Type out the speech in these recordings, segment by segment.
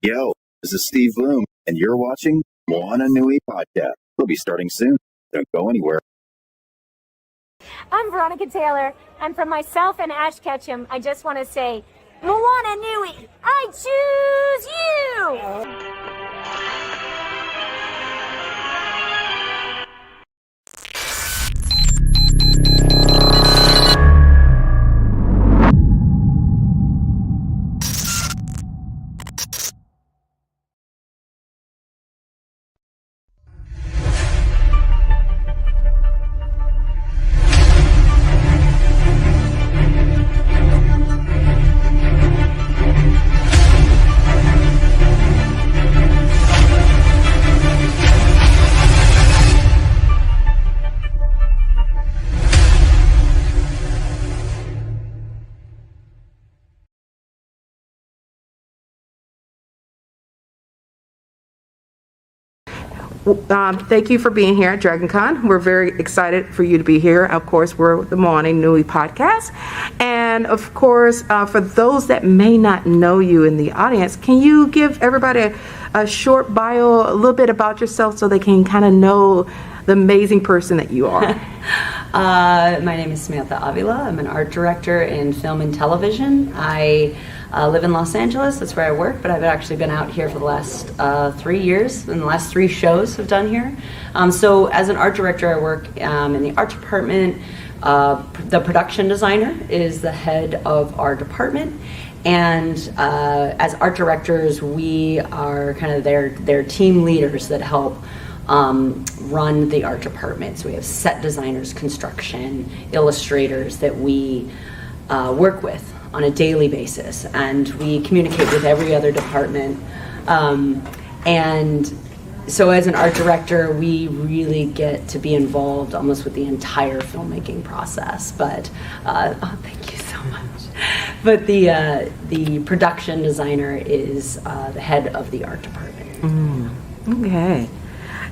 Yo, this is Steve Bloom, and you're watching Moana Nui Podcast. We'll be starting soon. Don't go anywhere. I'm Veronica Taylor, and from myself and Ash Ketchum, I just want to say, Moana Nui, I choose you! Thank you for being here at DragonCon. We're very excited for you to be here. Of course, we're the Moana Nui Podcast. And of course, for those that may not know you in the audience, can you give everybody a short bio, a little bit about yourself so they can kind of know the amazing person that you are? My name is Samantha Avila. I'm an art director in film and television. I live in Los Angeles. That's where I work, but I've actually been out here for the last 3 years, and the last 3 shows I've done here. So as an art director, I work in the art department. The production designer is the head of our department, and as art directors, we are kind of their team leaders that help run the art department. So we have set designers, construction, illustrators that we work with on a daily basis, and we communicate with every other department. And so as an art director, we really get to be involved almost with the entire filmmaking process. But thank you so much. But the production designer is the head of the art department. Okay.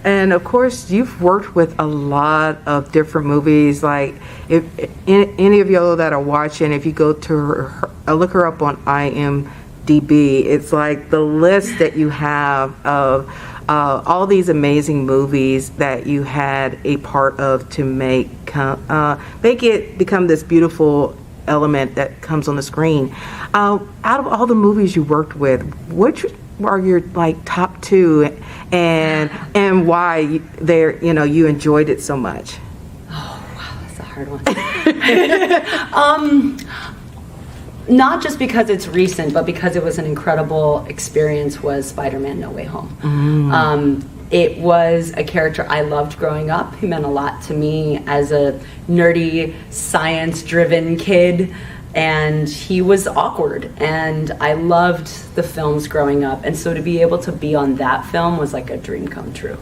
And of course, you've worked with a lot of different movies. Like, if any of y'all that are watching, if you go to her, look her up on IMDb, it's like the list that you have of all these amazing movies that you had a part of to make it become this beautiful element that comes on the screen. Out of all the movies you worked with, which are your top 2, and why you enjoyed it so much? Oh wow, that's a hard one. Not just because it's recent, but because it was an incredible experience, was Spider-Man No Way Home. It was a character I loved growing up. He meant a lot to me as a nerdy, science-driven kid. And he was awkward, and I loved the films growing up, and so to be able to be on that film was like a dream come true.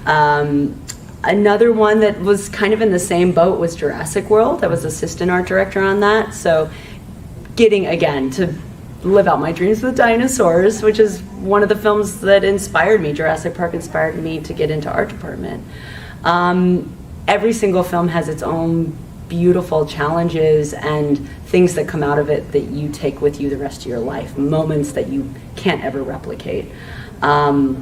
Another one that was kind of in the same boat was Jurassic World. I was assistant art director on that, so getting again to live out my dreams with dinosaurs, which is one of the films that inspired me. Jurassic Park inspired me to get into art department. Every single film has its own beautiful challenges and things that come out of it that you take with you the rest of your life, moments that you can't ever replicate. I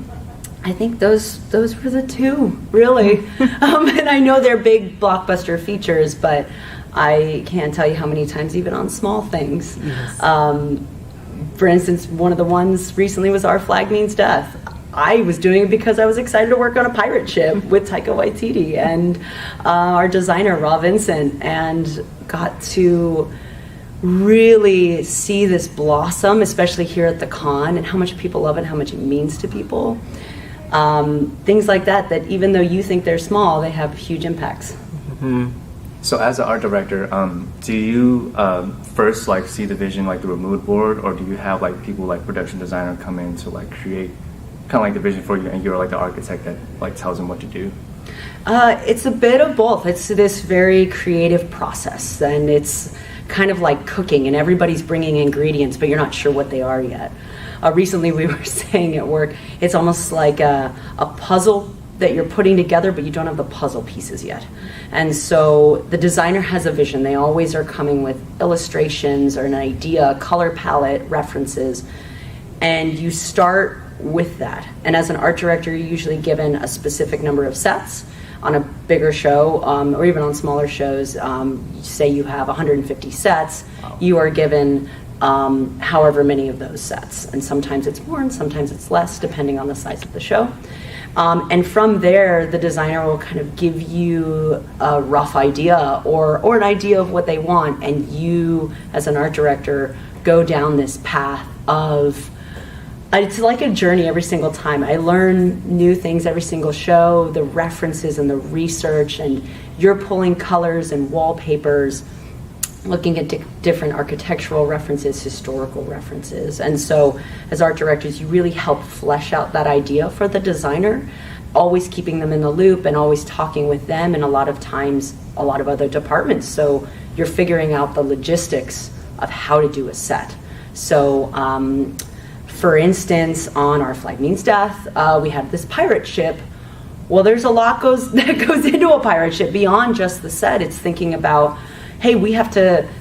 think those were the 2, really. And I know they're big blockbuster features, but I can't tell you how many times, even on small things. Yes. For instance, one of the ones recently was Our Flag Means Death. I was doing it because I was excited to work on a pirate ship with Taika Waititi and our designer, Rob Vincent, and got to really see this blossom, especially here at the con, and how much people love it, how much it means to people. Things like that even though you think they're small, they have huge impacts. Mm-hmm. So as an art director, do you first see the vision through a mood board, or do you have people production designer come in to create kind of the vision for you, and you're the architect that tells them what to do? It's a bit of both. It's this very creative process, and it's kind of like cooking, and everybody's bringing ingredients, but you're not sure what they are yet. Recently we were saying at work, it's almost like a puzzle that you're putting together, but you don't have the puzzle pieces yet. And so the designer has a vision. They always are coming with illustrations or an idea, color palette, references, And you start with that. And as an art director, you're usually given a specific number of sets. On a bigger show, or even on smaller shows, say you have 150 sets, you are given however many of those sets. And sometimes it's more and sometimes it's less, depending on the size of the show. And from there, the designer will kind of give you a rough idea or an idea of what they want. And you, as an art director, go down this path of, it's like a journey every single time. I learn new things every single show, the references and the research, and you're pulling colors and wallpapers, looking at different architectural references, historical references. And so as art directors, you really help flesh out that idea for the designer, always keeping them in the loop and always talking with them, and a lot of times a lot of other departments. So you're figuring out the logistics of how to do a set. So for instance, on Our Flag Means Death, we had this pirate ship. Well, there's a lot that goes into a pirate ship beyond just the set. It's thinking about, hey,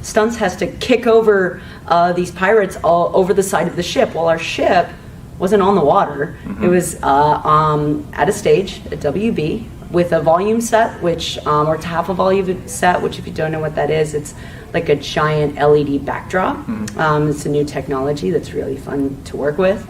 Stunts has to kick over these pirates all over the side of the ship. Well, our ship wasn't on the water. It was at a stage, a WB, with a volume set, which, or it's half a volume set, which if you don't know what that is, it's like a giant LED backdrop. It's a new technology that's really fun to work with.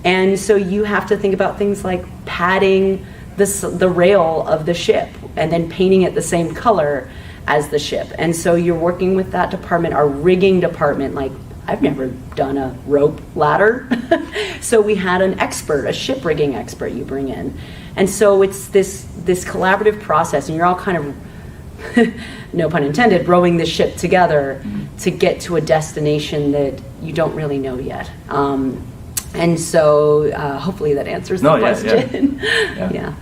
And so you have to think about things like padding the rail of the ship and then painting it the same color as the ship. And so you're working with that department, our rigging department. Like, I've never done a rope ladder. So we had an expert, a ship rigging expert you bring in. And so it's this collaborative process, and you're all kind of, no pun intended, rowing the ship together to get to a destination that you don't really know yet. And so hopefully that answers the question. Yeah.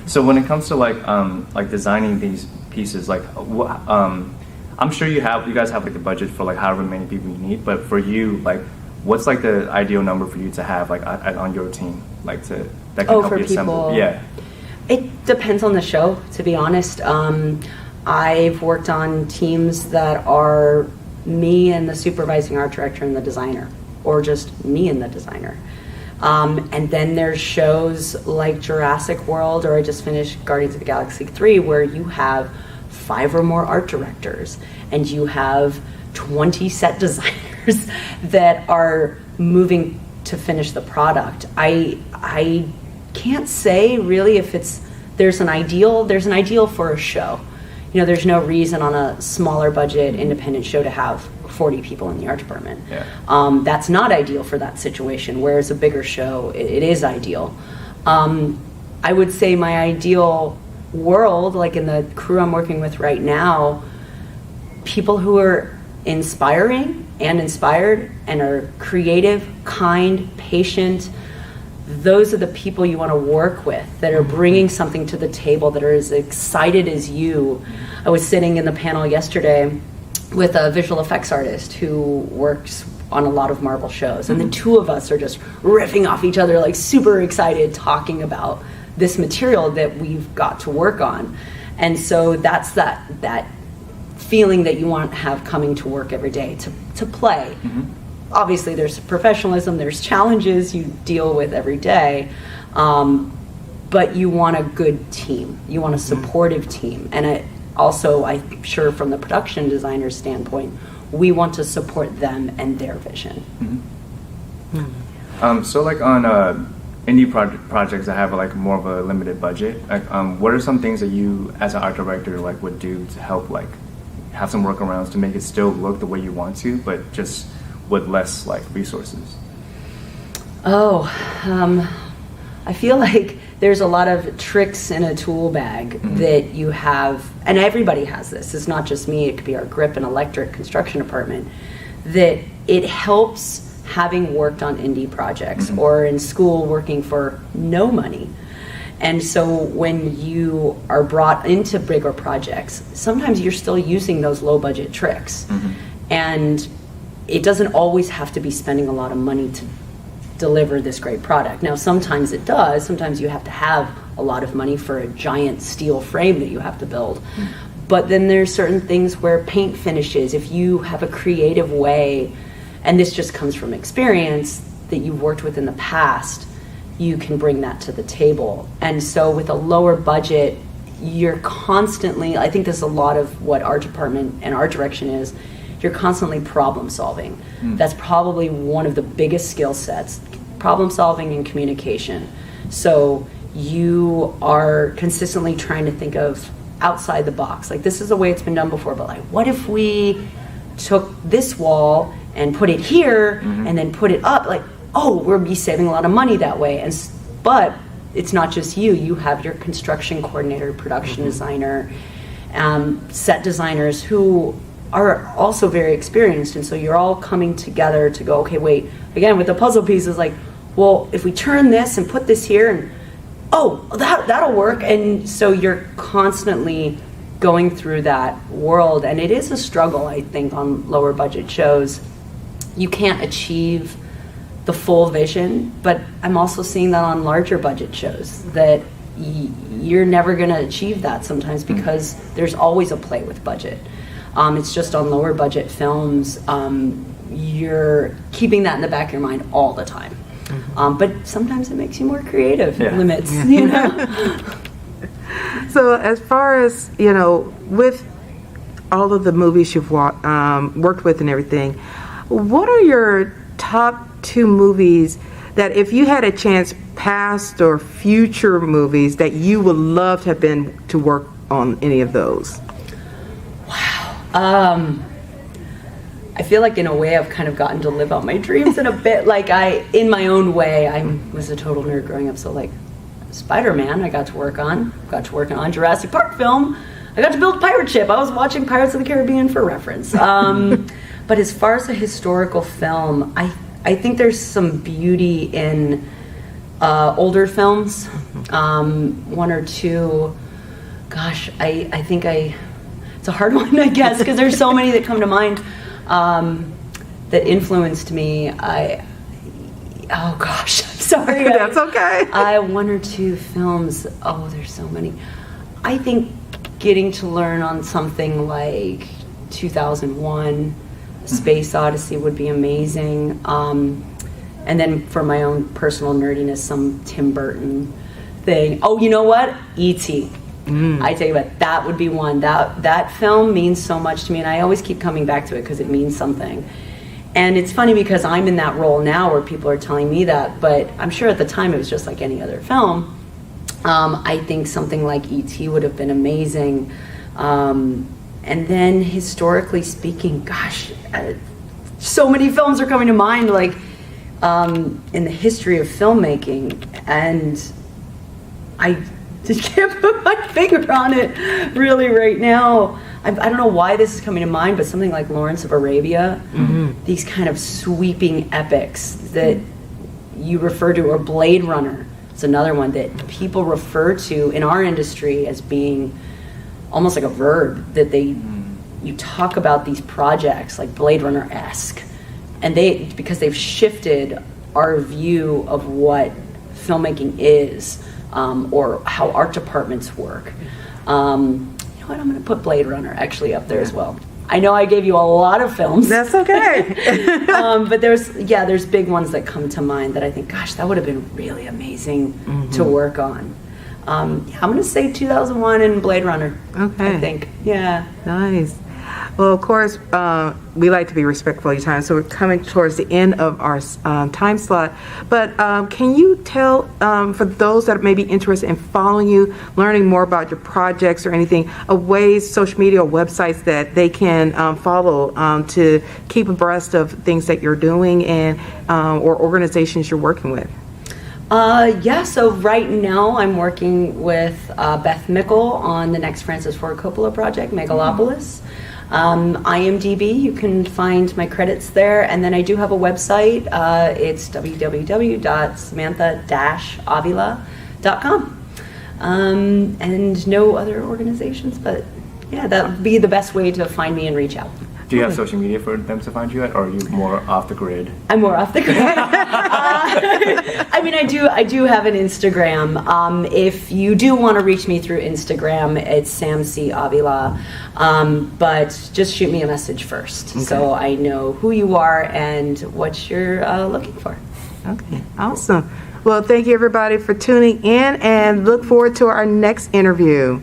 So when it comes to like designing these pieces, like I'm sure you guys have like the budget for like however many people you need, but for you, like what's like the ideal number for you to have like on your team, like that can help for you assemble? People. Yeah. It depends on the show, to be honest. I've worked on teams that are me and the supervising art director and the designer, or just me and the designer. And then there's shows like Jurassic World, or I just finished Guardians of the Galaxy 3, where you have 5 or more art directors and you have 20 set designers that are moving to finish the product. I can't say really if there's an ideal for a show. You know, there's no reason on a smaller budget independent show to have 40 people in the art department. Yeah. That's not ideal for that situation, whereas a bigger show, it is ideal. I would say my ideal world, like in the crew I'm working with right now, people who are inspiring and inspired and are creative, kind, patient. Those are the people you want to work with, that are bringing something to the table, that are as excited as you. I was sitting in the panel yesterday with a visual effects artist who works on a lot of Marvel shows, and the two of us are just riffing off each other, like super excited, talking about this material that we've got to work on. And so that's that feeling that you want to have coming to work every day to play. Obviously there's professionalism, there's challenges you deal with every day, but you want a good team, you want a supportive team. And I'm sure from the production designer's standpoint, we want to support them and their vision. So like on indie projects that have like more of a limited budget, like what are some things that you as an art director like would do to help like have some workarounds to make it still look the way you want to, but just with less like resources? I feel like there's a lot of tricks in a tool bag that you have, and everybody has this. It's not just me, it could be our grip and electric construction department, that it helps having worked on indie projects or in school working for no money. And so when you are brought into bigger projects, sometimes you're still using those low budget tricks. And it doesn't always have to be spending a lot of money to deliver this great product. Now, sometimes it does. Sometimes you have to have a lot of money for a giant steel frame that you have to build. But then there's certain things where paint finishes, if you have a creative way, and this just comes from experience, that you've worked with in the past, you can bring that to the table. And so with a lower budget, you're constantly, I think there's a lot of what our department and our direction is, you're constantly problem solving. That's probably one of the biggest skill sets, problem solving and communication. So you are consistently trying to think of outside the box. Like, this is the way it's been done before, but like, what if we took this wall and put it here and then put it up? Like, oh, we'll be saving a lot of money that way. But it's not just you. You have your construction coordinator, production designer, set designers who are also very experienced. And so you're all coming together to go, okay, wait, again, with the puzzle pieces, like, well, if we turn this and put this here, and oh, that'll work. And so you're constantly going through that world. And it is a struggle, I think, on lower budget shows. You can't achieve the full vision, but I'm also seeing that on larger budget shows, that you're never going to achieve that sometimes, because there's always a play with budget. It's just on lower budget films, you're keeping that in the back of your mind all the time. But sometimes it makes you more creative, limits, you know? So as far as, you know, with all of the movies you've worked with and everything, what are your top 2 movies that, if you had a chance, past or future movies, that you would love to have been to work on any of those? I feel like in a way I've kind of gotten to live out my dreams in a bit. Like, in my own way, I was a total nerd growing up. So like Spider-Man, I got to work on Jurassic Park film. I got to build a pirate ship. I was watching Pirates of the Caribbean for reference. But as far as a historical film, I think there's some beauty in older films. 1 or 2. Gosh, I think it's a hard one, I guess, because there's so many that come to mind that influenced me. Oh gosh, I'm sorry. That's okay. 1 or 2 films. Oh, there's so many. I think getting to learn on something like 2001, Space Odyssey would be amazing. And then for my own personal nerdiness, some Tim Burton thing. Oh, you know what? E.T. I tell you what, that would be one. That film means so much to me, and I always keep coming back to it because it means something. And it's funny because I'm in that role now where people are telling me that, but I'm sure at the time it was just like any other film. I think something like E.T. would have been amazing. And then historically speaking, gosh, so many films are coming to mind, like in the history of filmmaking, and I just can't put my finger on it really right now. I don't know why this is coming to mind, but something like Lawrence of Arabia, these kind of sweeping epics that you refer to, or Blade Runner. It's another one that people refer to in our industry as being almost like a verb, that you talk about these projects like Blade Runner-esque, and because they've shifted our view of what filmmaking is, or how art departments work. You know what, I'm going to put Blade Runner actually up there as well. I know I gave you a lot of films. That's okay. But there's big ones that come to mind that I think, gosh, that would have been really amazing to work on. I'm going to say 2001 and Blade Runner. Okay. I think. Yeah. Nice. Well, of course, we like to be respectful of your time, so we're coming towards the end of our time slot. But can you tell, for those that may be interested in following you, learning more about your projects or anything, ways, social media or websites that they can follow to keep abreast of things that you're doing and or organizations you're working with? So right now I'm working with Beth Mickle on the next Francis Ford Coppola project, Megalopolis. IMDb, you can find my credits there, and then I do have a website. It's www.samantha-avila.com. And no other organizations, but yeah, that would be the best way to find me and reach out. Do you have social media for them to find you at, or are you more off the grid? I'm more off the grid. I mean, I do have an Instagram. If you do want to reach me through Instagram, it's Sam C. Avila. But just shoot me a message first, so I know who you are and what you're looking for. Okay, awesome. Well, thank you everybody for tuning in and look forward to our next interview.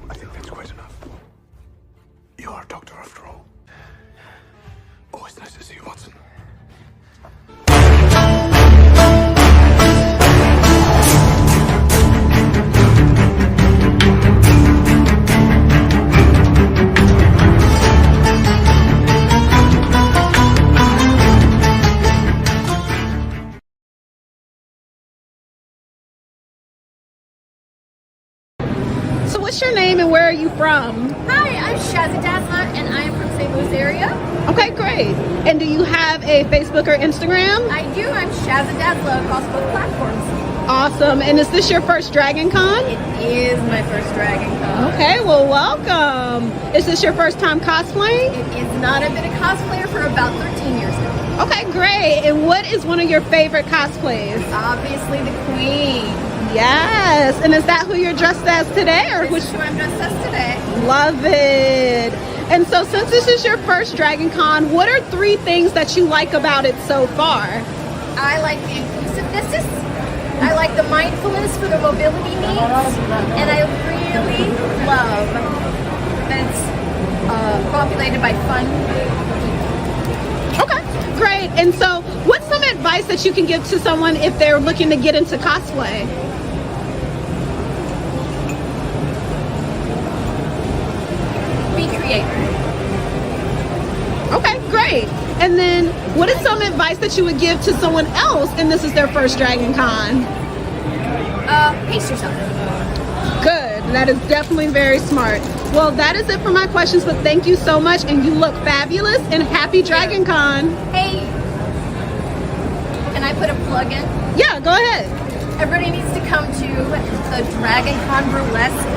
I think that's quite enough. You are a doctor after all. Always nice to see you, Watson. So what's your name and where are you from? Hi, I'm Shazzy Dazzler, and I'm from St. Louis area. Okay, great. And do you have a Facebook or Instagram? I do. I'm Shazzy Dazzler across both platforms. Awesome. And is this your first Dragon Con? It is my first Dragon Con. Okay, well, welcome. Is this your first time cosplaying? It is not. I've been a cosplayer for about 13 years now. Okay, great. And what is one of your favorite cosplays? Obviously, the Queen. Yes. And is that who you're dressed as today? Or This is who I'm dressed as today. Love it. And so since this is your first Dragon Con, what are 3 things that you like about it so far? I like the inclusiveness. I like the mindfulness for the mobility needs. And I really love that it's populated by fun people. Okay, great. And so what's some advice that you can give to someone if they're looking to get into cosplay? Be creative. Okay, great. And then what is some advice that you would give to someone else and this is their first Dragon Con? Pace yourself. Good. That is definitely very smart. Well, that is it for my questions, but thank you so much and you look fabulous and happy Dragon Con. Hey, can I put a plug in? Yeah, go ahead. Everybody needs to come to the Dragon Con Burlesque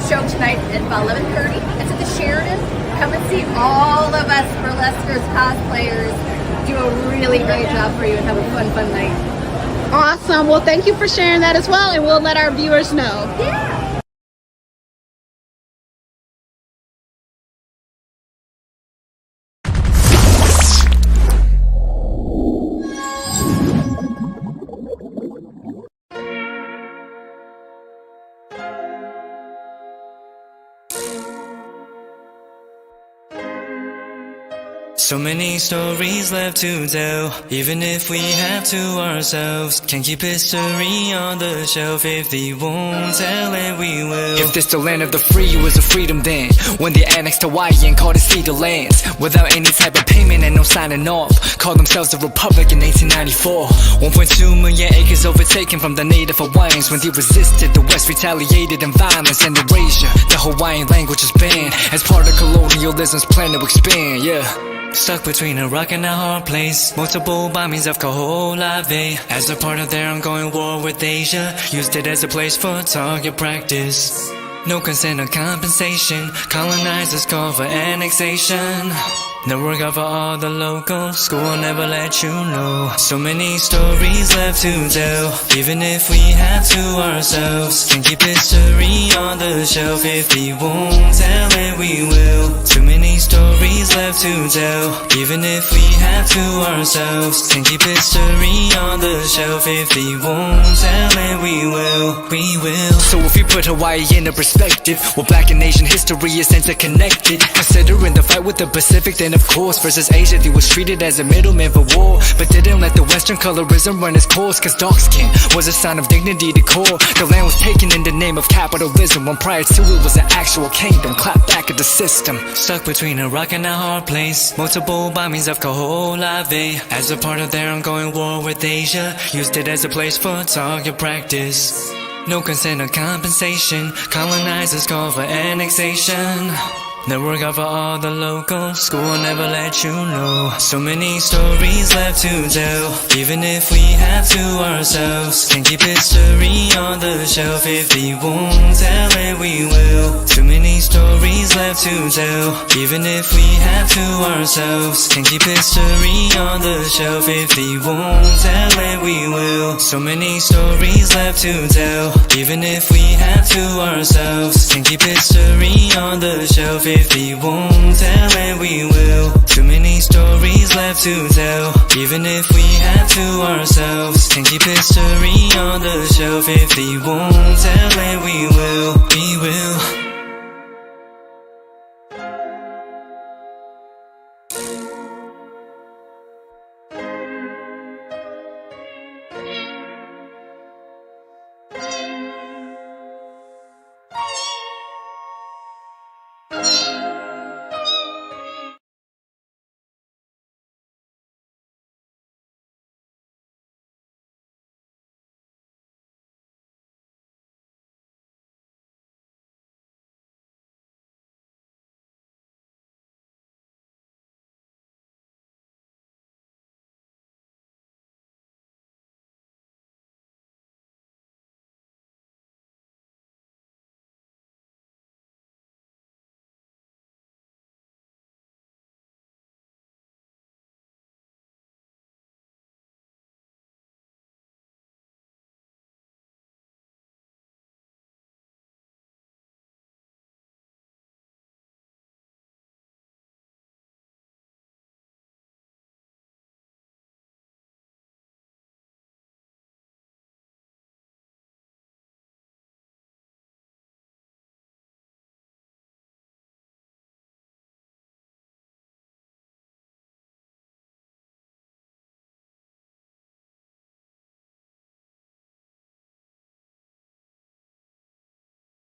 show tonight at about 11:30. It's at the Sheridan. Come and see all of us burlesquers, cosplayers do a really great job for you and have a fun night. Awesome. Well, thank you for sharing that as well, and we'll let our viewers know. Yeah. So many stories left to tell, even if we have to ourselves. Can't keep history on the shelf. If they won't tell it, we will. If this the land of the free, it was a freedom then. When they annexed Hawaii and called it Cedar Lands, without any type of payment and no signing off. Called themselves the Republic in 1894. 1.2 million acres overtaken from the native Hawaiians. When they resisted, the West retaliated in violence and erasure. The Hawaiian language is banned as part of colonialism's plan to expand, yeah. Stuck between a rock and a hard place. Multiple bombings of Kaho'olawe. As a part of their ongoing war with Asia, used it as a place for target practice. No consent or compensation. Colonizers call for annexation. No work out for all the locals. School will never let you know. So many stories left to tell, even if we have to ourselves. Can keep history on the shelf. If they won't tell it, we will. Too many stories left to tell, even if we have to ourselves. Can keep history on the shelf. If they won't tell it, we will. We will. So if you put Hawaii into perspective, well, Black and Asian history is interconnected. Considering the fight with the Pacific, then of course versus Asia, they was treated as a middleman for war, but didn't let the Western colorism run its course. Cause dark skin was a sign of dignity to core. The land was taken in the name of capitalism, when prior to it was an actual kingdom. Clap back at the system. Stuck between a rock and a hard place. Multiple bombings of Kaho'olawe. As a part of their ongoing war with Asia, used it as a place for target practice. No consent or compensation. Colonizers call for annexation. No work out for all the locals. School will never let you know. So many stories left to tell, even if we have to ourselves. Can keep history on the shelf. If they won't tell it, we will. Too many stories left to tell. Even if we have to ourselves, can keep history on the shelf. If they won't tell it, we will. So many stories left to tell. Even if we have to ourselves, can keep history on the shelf. If they won't tell it, we will. Too many stories left to tell. Even if we have to ourselves, can keep history on the shelf. If they won't tell it, we will. We will.